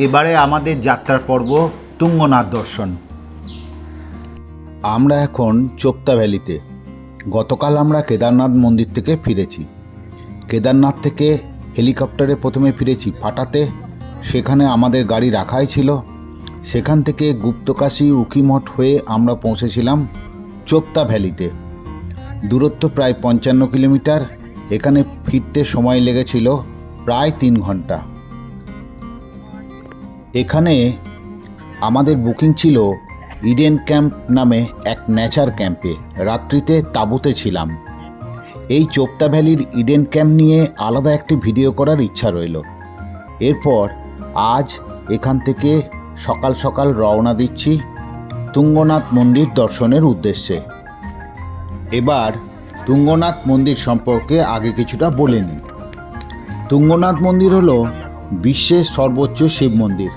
এবারে আমাদের যাত্রার পর্ব তুঙ্গনাথ দর্শন। আমরা এখন চোপতা ভ্যালিতে। গতকাল আমরা কেদারনাথ মন্দির থেকে ফিরেছি। কেদারনাথ থেকে হেলিকপ্টারে প্রথমে ফিরেছি ফাটাতে, সেখানে আমাদের গাড়ি রাখাই ছিল। সেখান থেকে গুপ্তকাশী উকিমঠ হয়ে আমরা পৌঁছেছিলাম চোপতা ভ্যালিতে। দূরত্ব প্রায় 55 কিলোমিটার। এখানে ফিরতে সময় লেগেছিল প্রায় 3 ঘন্টা। এখানে আমাদের বুকিং ছিল ইডেন ক্যাম্প নামে এক নেচার ক্যাম্পে। রাত্রিতে তাঁবুতে ছিলাম। এই চোপতা ভ্যালির ইডেন ক্যাম্প নিয়ে আলাদা একটি ভিডিও করার ইচ্ছা রইল। এরপর আজ এখান থেকে সকাল সকাল রওনা দিচ্ছি তুঙ্গনাথ মন্দির দর্শনের উদ্দেশ্যে। এবার তুঙ্গনাথ মন্দির সম্পর্কে আগে কিছুটা বলে নিই। তুঙ্গনাথ মন্দির হলো বিশ্বের সর্বোচ্চ শিব মন্দির।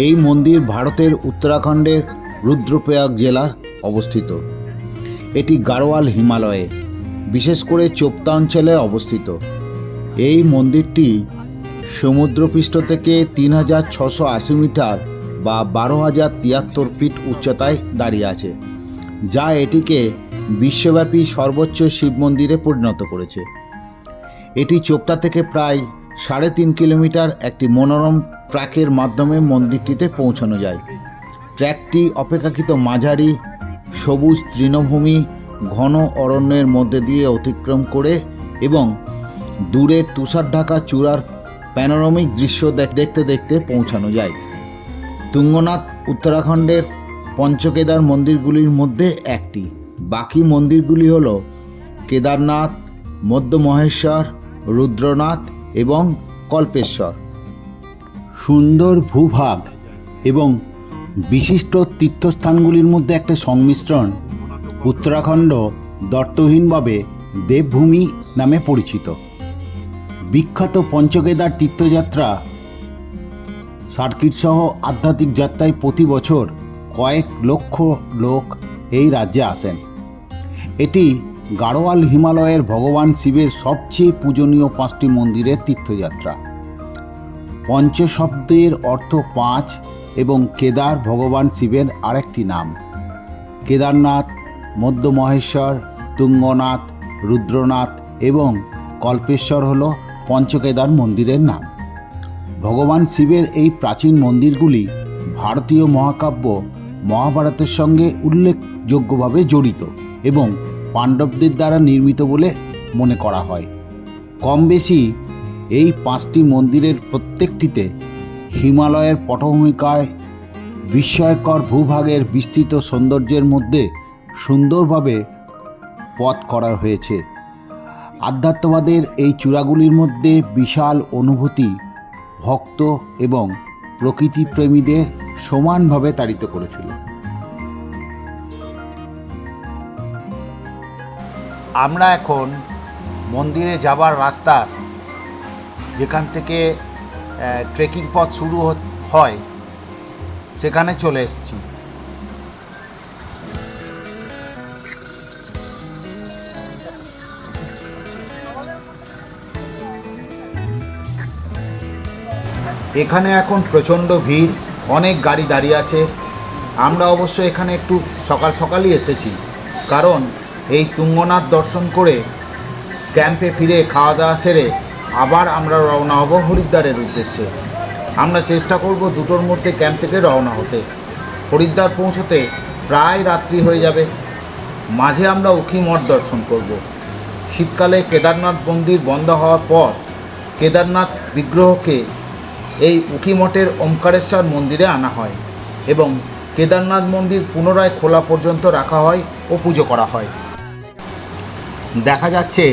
এই মন্দির ভারতের উত্তরাখণ্ডের রুদ্রপ্রয়াগ জেলার অবস্থিত। এটি গাড়োয়াল হিমালয়ে, বিশেষ করে চোপতা অঞ্চলে অবস্থিত। এই মন্দিরটি সমুদ্রপৃষ্ঠ থেকে 3680 মিটার বা 12,073 ফিট উচ্চতায় দাঁড়িয়ে আছে, যা এটিকে বিশ্বব্যাপী সর্বোচ্চ শিব মন্দিরে পরিণত করেছে। এটি চোপতা থেকে প্রায় 3.5 কিলোমিটার একটি মনোরম ট্র্যাকের মাধ্যমে মন্দিরটিতে পৌঁছানো যায়। ট্র্যাকটি অপেক্ষাকৃত মাঝারি সবুজ তৃণভূমি, ঘন অরণ্যের মধ্যে দিয়ে অতিক্রম করে এবং দূরে তুষার ঢাকা চূড়ার প্যানোরামিক দৃশ্য দেখতে দেখতে পৌঁছানো যায়। তুঙ্গনাথ উত্তরাখণ্ডের পঞ্চকেদার মন্দিরগুলির মধ্যে একটি। বাকি মন্দিরগুলি হল কেদারনাথ, মধ্য মহেশ্বর, রুদ্রনাথ এবং কল্পেশ্বর। সুন্দর ভূভাগ এবং বিশিষ্ট তীর্থস্থানগুলির মধ্যে একটা সংমিশ্রণ উত্তরাখণ্ড দর্তহীনভাবে দেবভূমি নামে পরিচিত। বিখ্যাত পঞ্চকেদার তীর্থযাত্রা সার্কিট সহ আধ্যাত্মিক যাত্রায় প্রতি বছর কয়েক লক্ষ লোক এই রাজ্যে আসেন। এটি গাড়োয়াল হিমালয়ের ভগবান শিবের সবচেয়ে পূজনীয় 5টি মন্দিরের তীর্থযাত্রা। পঞ্চ শব্দের অর্থ 5 এবং কেদার ভগবান শিবের আরেকটি নাম। কেদারনাথ, মধ্য মহেশ্বর, তুঙ্গনাথ, রুদ্রনাথ এবং কল্পেশ্বর হল পঞ্চকেদার মন্দিরের নাম। ভগবান শিবের এই প্রাচীন মন্দিরগুলি ভারতীয় মহাকাব্য মহাভারতের সঙ্গে উল্লেখযোগ্যভাবে জড়িত এবং পাণ্ডবদের দ্বারা নির্মিত বলে মনে করা হয়। কম বেশি এই 5টি মন্দিরের প্রত্যেকটিতে হিমালয়ের পটভূমিকায় বিস্ময়কর ভূভাগের বিস্তৃত সৌন্দর্যের মধ্যে সুন্দরভাবে পথ করা হয়েছে। আধ্যাত্মবাদের এই চূড়াগুলির মধ্যে বিশাল অনুভূতি ভক্ত এবং প্রকৃতিপ্রেমীদের সমানভাবে তাড়িত করেছিল। আমরা এখন মন্দিরে যাবার রাস্তা, যেখান থেকে ট্রেকিং পথ শুরু হয়, সেখানে চলে এসেছি। এখানে এখন প্রচণ্ড ভিড়, অনেক গাড়ি দাঁড়িয়ে আছে। আমরা অবশ্য এখানে একটু সকাল সকালই এসেছি, কারণ এই তুঙ্গনাথ দর্শন করে ক্যাম্পে ফিরে খাওয়া দাওয়া সেরে আবার আমরা রওনা হব হরিদ্বারের উদ্দেশ্যে। আমরা চেষ্টা করব 2টোর মধ্যে ক্যাম্প থেকে রওনা হতে। হরিদ্বার পৌঁছতে প্রায় রাত্রি হয়ে যাবে। মাঝে আমরা উকিমঠ দর্শন করব। শীতকালে কেদারনাথ মন্দির বন্ধ হওয়ার পর কেদারনাথ বিগ্রহকে এই উকিমঠের ওমকারেশ্বর মন্দিরে আনা হয় এবং কেদারনাথ মন্দির পুনরায় খোলা পর্যন্ত রাখা হয় ও পুজো করা হয়। দেখা যাচ্ছে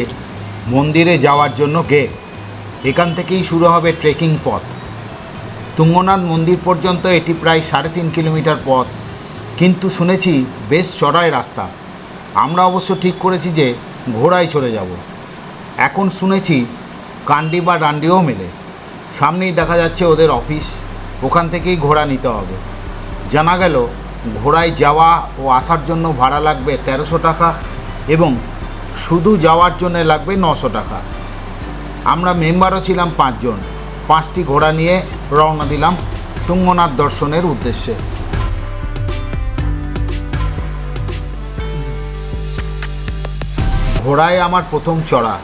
মন্দিরে যাওয়ার জন্য গেট। এখান থেকেই শুরু হবে ট্রেকিং পথ। তুঙ্গনাথ মন্দির পর্যন্ত এটি প্রায় 3.5 কিলোমিটার পথ, কিন্তু শুনেছি বেশ চড়াই রাস্তা। আমরা অবশ্য ঠিক করেছি যে ঘোড়ায় চড়ে যাব। এখন শুনেছি কান্ডি বা ডান্ডিও মেলে। সামনেই দেখা যাচ্ছে ওদের অফিস, ওখান থেকেই ঘোড়া নিতে হবে। জানা গেল ঘোড়ায় যাওয়া ও আসার জন্য ভাড়া লাগবে 1300 টাকা এবং শুধু যাওয়ার জন্য লাগবে 900 টাকা। আমরা মেম্বারও ছিলাম 5 জন। 5টি ঘোড়া নিয়ে রওনা দিলাম তুঙ্গনাথ দর্শনের উদ্দেশ্যে। ঘোড়ায় আমার প্রথম চড়া।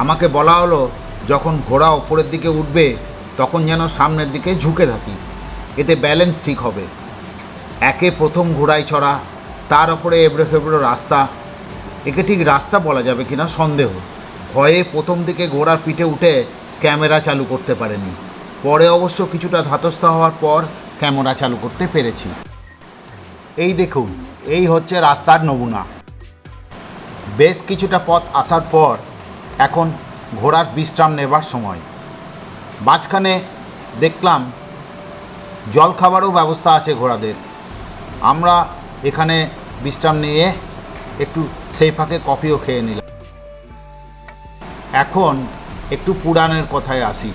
আমাকে বলা হলো যখন ঘোড়া ওপরের দিকে উঠবে তখন যেন সামনের দিকে ঝুঁকে থাকি, এতে ব্যালেন্স ঠিক হবে। একে প্রথম ঘোড়ায় চড়া, তার ওপরে এবড়ো খেবড়ো রাস্তা, একে ঠিক রাস্তা বলা যাবে কিনা সন্দেহ। ভয়ে প্রথম দিকে ঘোড়ার পিঠে উঠে ক্যামেরা চালু করতে পারেনি, পরে অবশ্য কিছুটা ধাতস্থ হওয়ার পর ক্যামেরা চালু করতে পেরেছি। এই দেখুন, এই হচ্ছে রাস্তার নমুনা। বেশ কিছুটা পথ আসার পর এখন ঘোড়ার বিশ্রাম নেবার সময়। মাঝখানে দেখলাম জলখাবারও ব্যবস্থা আছে ঘোড়াদের। আমরা এখানে বিশ্রাম নিয়ে একটু সেই ফাঁকে কফিও খেয়ে নিলাম। এখন একটু পুরাণের কথায় আসি।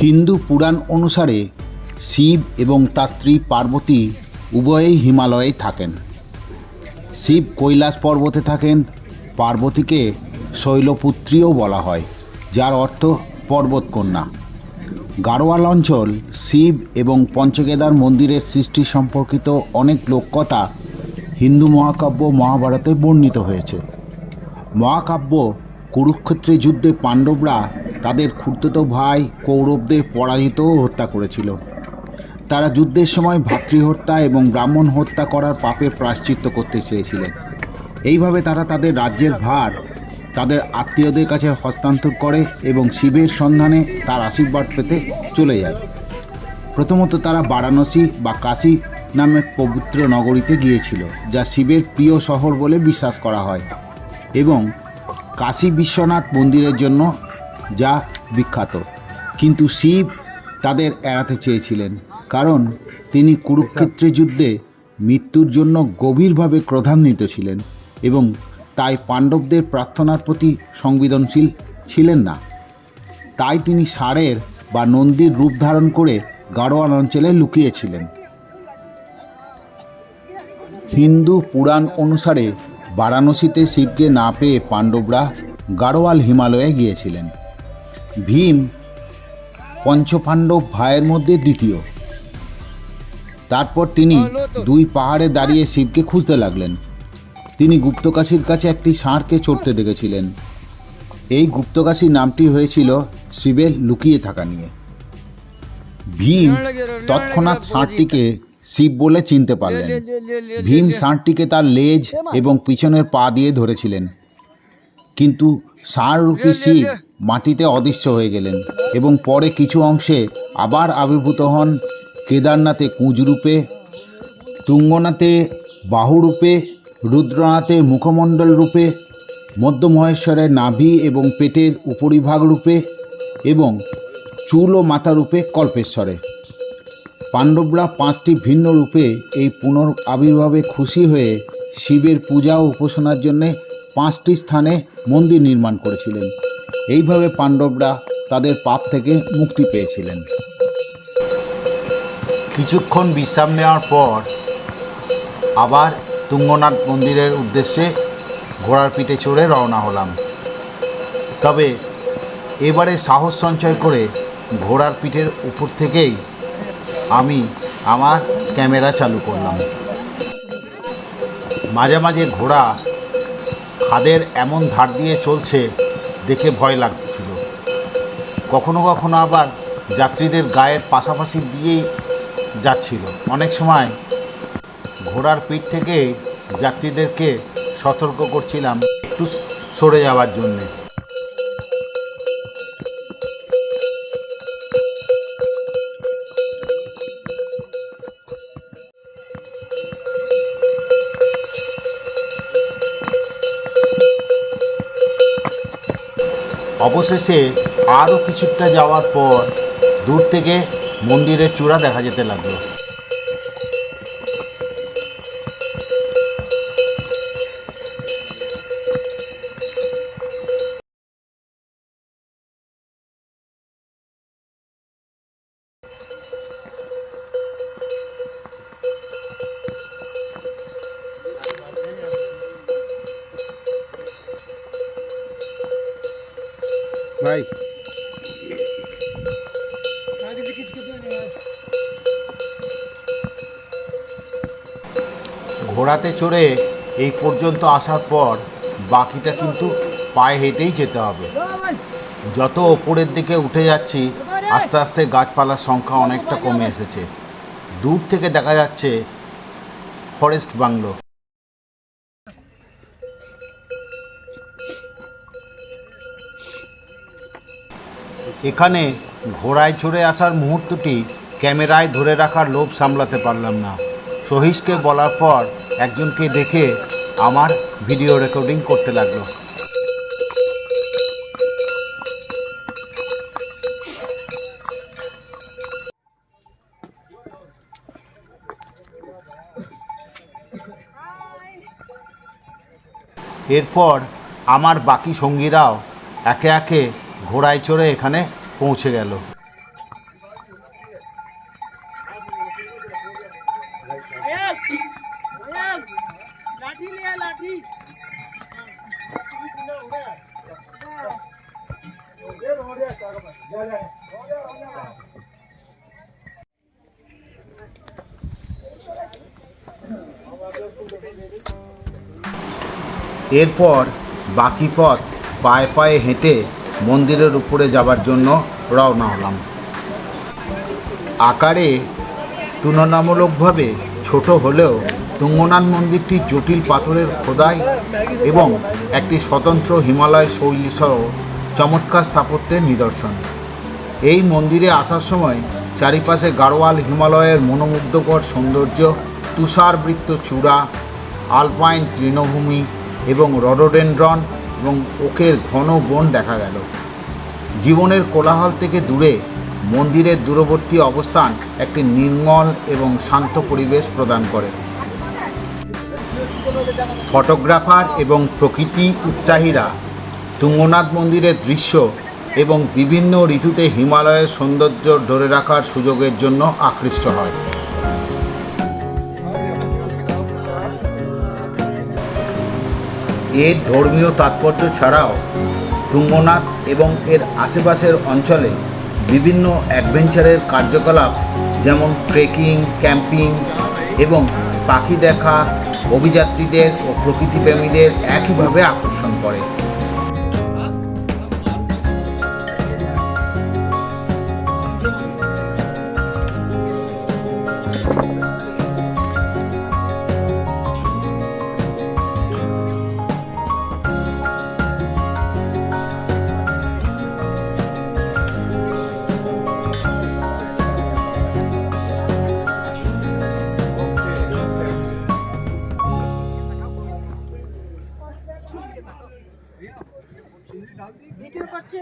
হিন্দু পুরাণ অনুসারে শিব এবং তার স্ত্রী পার্বতী উভয়েই হিমালয়ে থাকেন। শিব কৈলাস পর্বতে থাকেন, পার্বতীকে শৈলপুত্রীও বলা হয়, যার অর্থ পর্বতকন্যা। গাড়োয়াল অঞ্চল শিব এবং পঞ্চকেদার মন্দিরের সৃষ্টি সম্পর্কিত অনেক লোককথা হিন্দু মহাকাব্য মহাভারতে বর্ণিত হয়েছে। মহাকাব্য কুরুক্ষেত্রের যুদ্ধে পাণ্ডবরা তাদের খুড়তুতো ভাই কৌরবদের পরাজিত ও হত্যা করেছিল। তারা যুদ্ধের সময় ভাতৃহত্যা এবং ব্রাহ্মণ হত্যা করার পাপের প্রায়শ্চিত্ত করতে চেয়েছিলেন। এইভাবে তারা তাদের রাজ্যের ভার তাদের আত্মীয়দের কাছে হস্তান্তর করে এবং শিবের সন্ধানে তার আশীর্বাদ পেতে চলে যায়। প্রথমত তারা বারাণসী বা কাশী নামে পবিত্র নগরীতে গিয়েছিল, যা শিবের প্রিয় শহর বলে বিশ্বাস করা হয়, এবং কাশী বিশ্বনাথ মন্দিরের জন্য যা বিখ্যাত। কিন্তু শিব তাদের এড়াতে চেয়েছিলেন, কারণ তিনি কুরুক্ষেত্রের যুদ্ধে মৃত্যুর জন্য গভীরভাবে ক্রোধান্বিত ছিলেন এবং তাই পাণ্ডবদের প্রার্থনার প্রতি সংবেদনশীল ছিলেন না। তাই তিনি ষাঁড়ের বা নন্দীর রূপ ধারণ করে গাড়োয়াল অঞ্চলে লুকিয়েছিলেন। হিন্দু পুরাণ অনুসারে বারাণসীতে শিবকে না পেয়ে পাণ্ডবরা গাড়োয়াল হিমালয়ে গিয়েছিলেন। ভীম পঞ্চপাণ্ডব ভাইয়ের মধ্যে দ্বিতীয়। তারপর তিনি 2 পাহাড়ে দাঁড়িয়ে শিবকে খুঁজতে লাগলেন। তিনি গুপ্তকাশীর কাছে একটি ষাঁড়কে চড়তে দেখেছিলেন। এই গুপ্তকাশী নামটি হয়েছিল শিবের লুকিয়ে থাকা নিয়ে। ভীম তৎক্ষণাৎ ষাঁড়টিকে শিব বলে চিনতে পারলেন। ভীম ষাঁড়টিকে তার লেজ এবং পিছনের পা দিয়ে ধরেছিলেন, কিন্তু ষাঁড়রূপী শিব মাটিতে অদৃশ্য হয়ে গেলেন এবং পরে কিছু অংশে আবার আবির্ভূত হন কেদারনাথে কুঁজরূপে, তুঙ্গনাথে বাহুরূপে, রুদ্রনাথে মুখমণ্ডল রূপে, মধ্যমহেশ্বরের নাভি এবং পেটের উপরিভাগ রূপে এবং চুল ও মাথা রূপে কল্পেশ্বরে। পাণ্ডবরা 5টি ভিন্ন রূপে এই পুনরাবির্ভাবে খুশি হয়ে শিবের পূজা ও উপাসনার জন্যে 5টি স্থানে মন্দির নির্মাণ করেছিলেন। এইভাবে পাণ্ডবরা তাদের পাপ থেকে মুক্তি পেয়েছিলেন। কিছুক্ষণ বিশ্রাম নেওয়ার পর আবার তুঙ্গনাথ মন্দিরের উদ্দেশ্যে ঘোড়ার পিঠে চড়ে রওনা হলাম। তবে এবারে সাহস সঞ্চয় করে ঘোড়ার পিঠের উপর থেকেই আমি আমার ক্যামেরা চালু করলাম। মাঝে মাঝে ঘোড়া খাদের এমন ধার দিয়ে চলছে দেখে ভয় লাগছিল। কখনো কখনো আবার যাত্রীদের গায়ের পাশাপাশি দিয়েই যাচ্ছিল। অনেক সময় ঘোড়ার পিঠ থেকে যাত্রীদেরকে সতর্ক করছিলাম একটু সরে যাওয়ার জন্যে। অবশেষে আরও কিছুটা যাওয়ার পর দূর থেকে মন্দিরের চূড়া দেখা যেতে লাগলো। ভাই ঘোড়াতে চড়ে এই পর্যন্ত আসার পর বাকিটা কিন্তু পায়ে হেঁটেই যেতে হবে। যত ওপরের দিকে উঠে যাচ্ছি আস্তে আস্তে গাছপালার সংখ্যা অনেকটা কমে এসেছে। দূর থেকে দেখা যাচ্ছে ফরেস্ট বাংলো। এখানে ঘোড়ায় চড়ে আসার মুহূর্তটি ক্যামেরায় ধরে রাখার লোভ সামলাতে পারলাম না। সহিশকে বলার পর একজনকে দেখে আমার ভিডিও রেকর্ডিং করতে লাগলো। এরপর আমার বাকি সঙ্গীরাও একে একে ঘোড়ায় চড়ে এখানে পৌঁছে গেল। এরপর বাকি পথ পায়ে পায়ে হেঁটে মন্দিরের উপরে যাবার জন্য রওনা হলাম। আকারে তুলনামূলকভাবে ছোট হলেও তুঙ্গনাথ মন্দিরটি জটিল পাথরের খোদাই এবং একটি স্বতন্ত্র হিমালয় শৈলীসহ চমৎকার স্থাপত্যের নিদর্শন। এই মন্দিরে আসার সময় চারিপাশে গাড়োয়াল হিমালয়ের মনোমুগ্ধকর সৌন্দর্য, তুষারবৃত্ত চূড়া, আলপাইন তৃণভূমি এবং রডোডেনড্রন এবং ওকের ঘন বন দেখা গেল। জীবনের কোলাহল থেকে দূরে মন্দিরের দূরবর্তী অবস্থান একটি নির্মল এবং শান্ত পরিবেশ প্রদান করে। ফটোগ্রাফার এবং প্রকৃতি উৎসাহীরা তুঙ্গনাথ মন্দিরের দৃশ্য এবং বিভিন্ন ঋতুতে হিমালয়ের সৌন্দর্য ধরে রাখার সুযোগের জন্য আকৃষ্ট হয়। এর ধর্মীয় তাৎপর্য ছাড়াও তুঙ্গনাথ এবং এর আশেপাশের অঞ্চলে বিভিন্ন অ্যাডভেঞ্চারের কার্যকলাপ যেমন ট্রেকিং, ক্যাম্পিং এবং পাখি দেখা অভিযাত্রীদের ও প্রকৃতিপ্রেমীদের একইভাবে আকর্ষণ করে। ভিডিও করছে।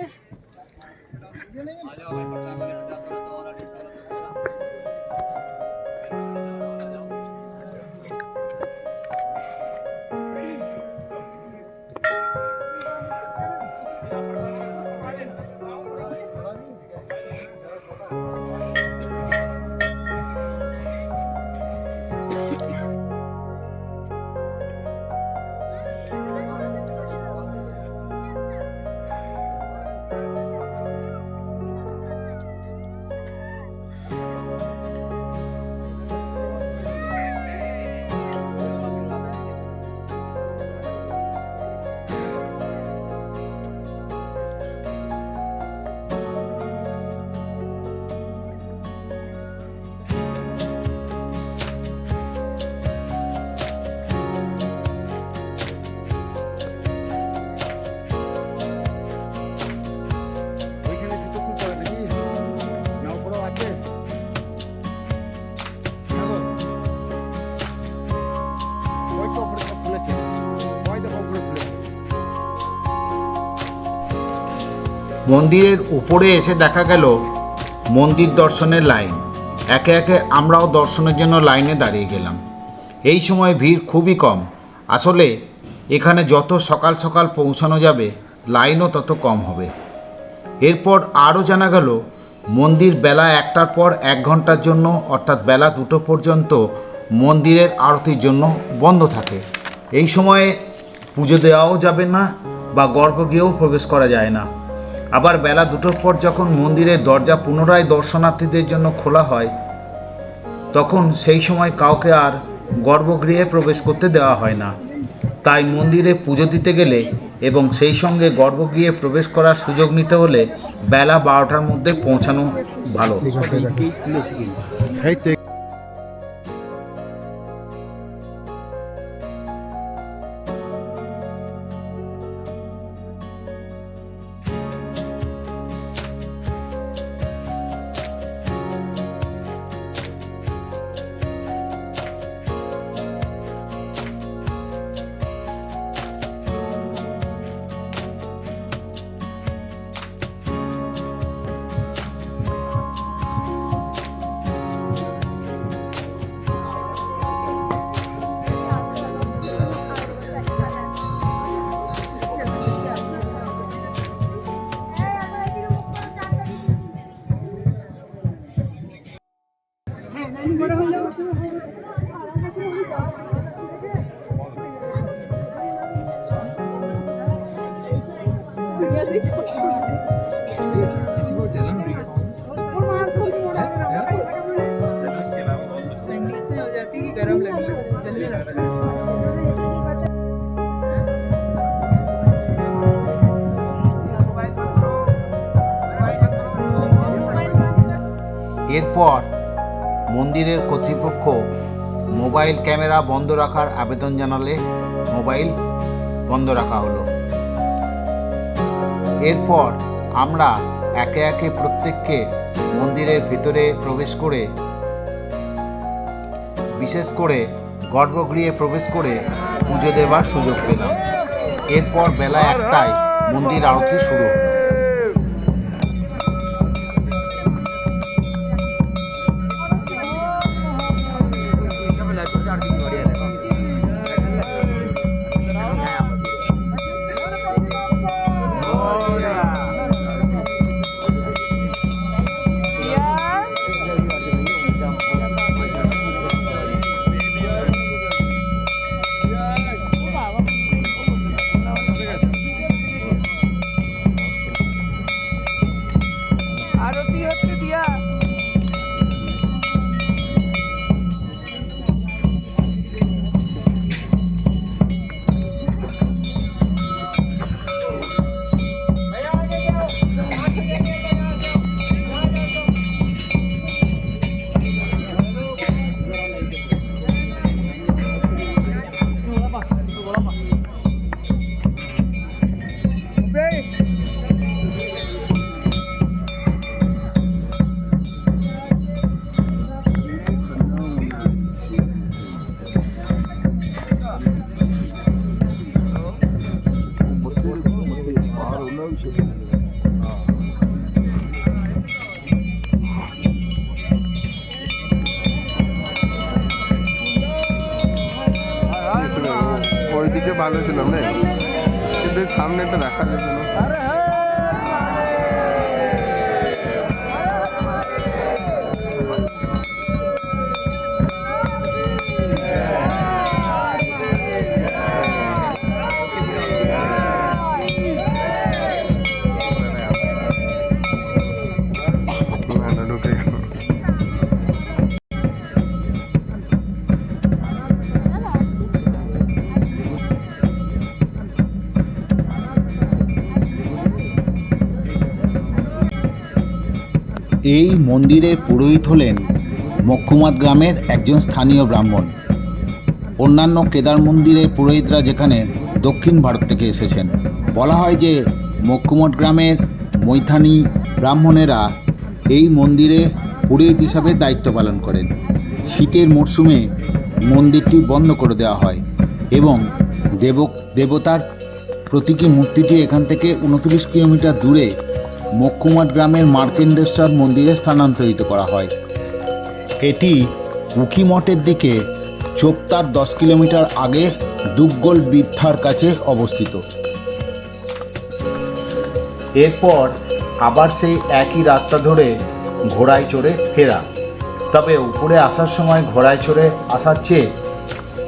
মন্দিরের উপরে এসে দেখা গেল মন্দির দর্শনের লাইন। একে একে আমরাও দর্শনের জন্য লাইনে দাঁড়িয়ে গেলাম। এই সময় ভিড় খুবই কম। আসলে এখানে যত সকাল সকাল পৌঁছানো যাবে লাইনও তত কম হবে। এরপর আরও জানা গেল মন্দির বেলা 1টার পর 1 ঘন্টার জন্য অর্থাৎ বেলা 2টো পর্যন্ত মন্দিরের আরতির জন্য বন্ধ থাকে। এই সময়ে পুজো দেওয়াও যাবে না বা গর্ভগৃহেও প্রবেশ করা যায় না। আবার বেলা 2টোর পর যখন মন্দিরের দরজা পুনরায় দর্শনার্থীদের জন্য খোলা হয় তখন সেই সময় কাউকে আর গর্ভগৃহে প্রবেশ করতে দেওয়া হয় না। তাই মন্দিরে পুজো দিতে গেলে এবং সেই সঙ্গে গর্ভগৃহে প্রবেশ করার সুযোগ নিতে হলে বেলা 12টার মধ্যে পৌঁছানো ভালো। हो जाती है कि गरम लगने लगता है, जलने लगता है। এরপর মন্দিরের কর্তৃপক্ষ মোবাইল ক্যামেরা বন্ধ রাখার আবেদন জানালে মোবাইল বন্ধ রাখা হলো। এরপর আমরা একে একে প্রত্যেককে মন্দিরের ভিতরে প্রবেশ করে, বিশেষ করে গর্ভগৃহে প্রবেশ করে পুজো দেবার সুযোগ পেলাম। এরপর বেলা 1টায় মন্দির আরতি শুরু হলো। आरती होते दिया ওইদিকে ভালো ছিল না, কিন্তু সামনে একটা দেখা যেত না। ঢুকে গেল। এই মন্দিরের পুরোহিত হলেন মক্কুমাত গ্রামের একজন স্থানীয় ব্রাহ্মণ। অন্যান্য কেদার মন্দিরের পুরোহিতরা যেখানে দক্ষিণ ভারত থেকে এসেছেন। বলা হয় যে মক্কুমট গ্রামের মৈথানি ব্রাহ্মণেরা এই মন্দিরে পুরোহিত হিসাবে দায়িত্ব পালন করেন। শীতের মরশুমে মন্দিরটি বন্ধ করে দেওয়া হয় এবং দেবতার প্রতীকী মূর্তিটি এখান থেকে 29 কিলোমিটার দূরে মক্কুমট গ্রামের মার্কেন্ডেশ্বর মন্দিরে স্থানান্তরিত করা হয়। এটি উখিমঠের দিকে চোপতার 10 কিলোমিটার আগে দুগ্গল বৃদ্ধার কাছে অবস্থিত। এরপর আবার সেই একই রাস্তা ধরে ঘোড়ায় চড়ে ফেরা। তবে উপরে আসার সময় ঘোড়ায় চড়ে আসার চেয়ে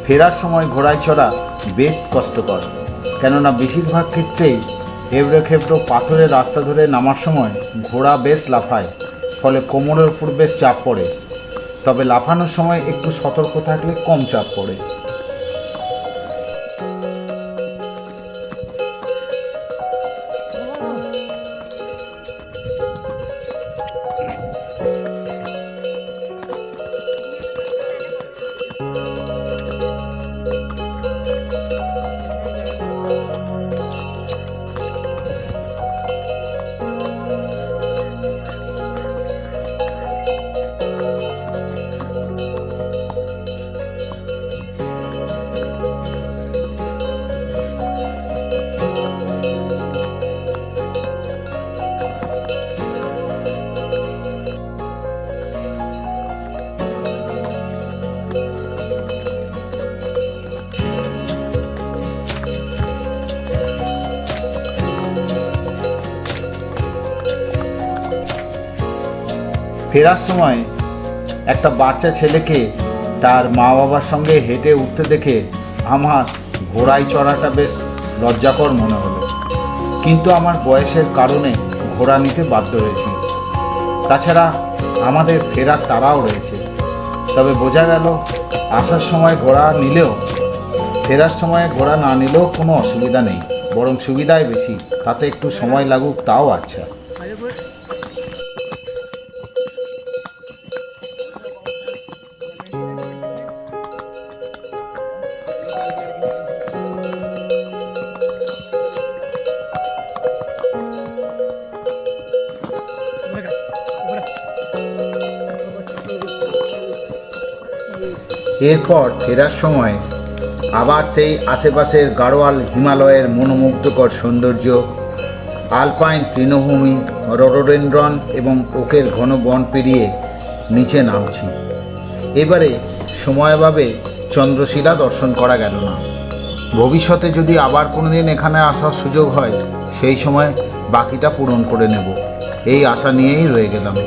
ফেরার সময় ঘোড়ায় চড়া বেশ কষ্টকর, কেননা বেশিরভাগ ক্ষেত্রেই এবড়ো খেবড়ো পাথরের রাস্তা ধরে নামার সময় ঘোড়া বেশ লাফায়, ফলে কোমরের উপর বেশ চাপ পড়ে। তবে লাফানোর সময় একটু সতর্ক থাকলে কম চাপ পড়ে। ফেরার সময় একটা বাচ্চা ছেলেকে তার মা বাবার সঙ্গে হেঁটে উঠতে দেখে আমার ঘোড়ায় চড়াটা বেশ লজ্জাকর মনে হলো, কিন্তু আমার বয়সের কারণে ঘোড়া নিতে বাধ্য হয়েছি। তাছাড়া আমাদের ফেরার তাড়াও রয়েছে। তবে বোঝা গেল আসার সময় ঘোড়া নিলেও ফেরার সময় ঘোড়া না নিলেও কোনো অসুবিধা নেই, বরং সুবিধাই বেশি। তাতে একটু সময় লাগুক তাও আচ্ছা। এরপর ফেরার সময় আবার সেই আশেপাশের গাড়োয়াল হিমালয়ের মনোমুগ্ধকর সৌন্দর্য, আলপাইন তৃণভূমি, রডোডেনড্রন এবং ওকের ঘন বন পেরিয়ে নিচে নামছি। এবারে সময়ভাবে চন্দ্রশিলা দর্শন করা গেল না। ভবিষ্যতে যদি আবার কোনো দিন এখানে আসার সুযোগ হয় সেই সময় বাকিটা পূরণ করে নেব, এই আশা নিয়েই রয়ে গেলাম।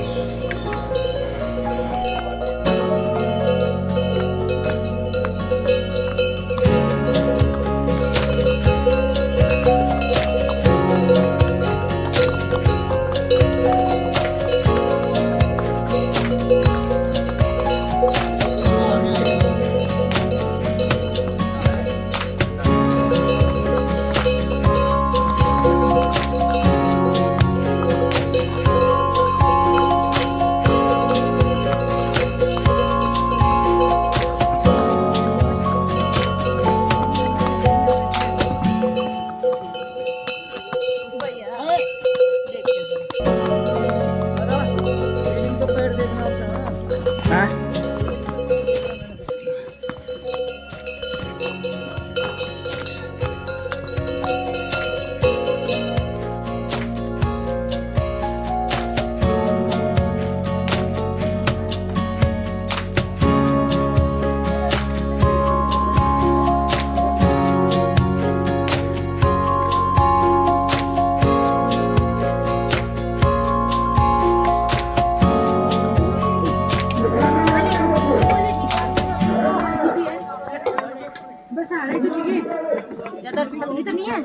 ज्यादा पतली तो नहीं है।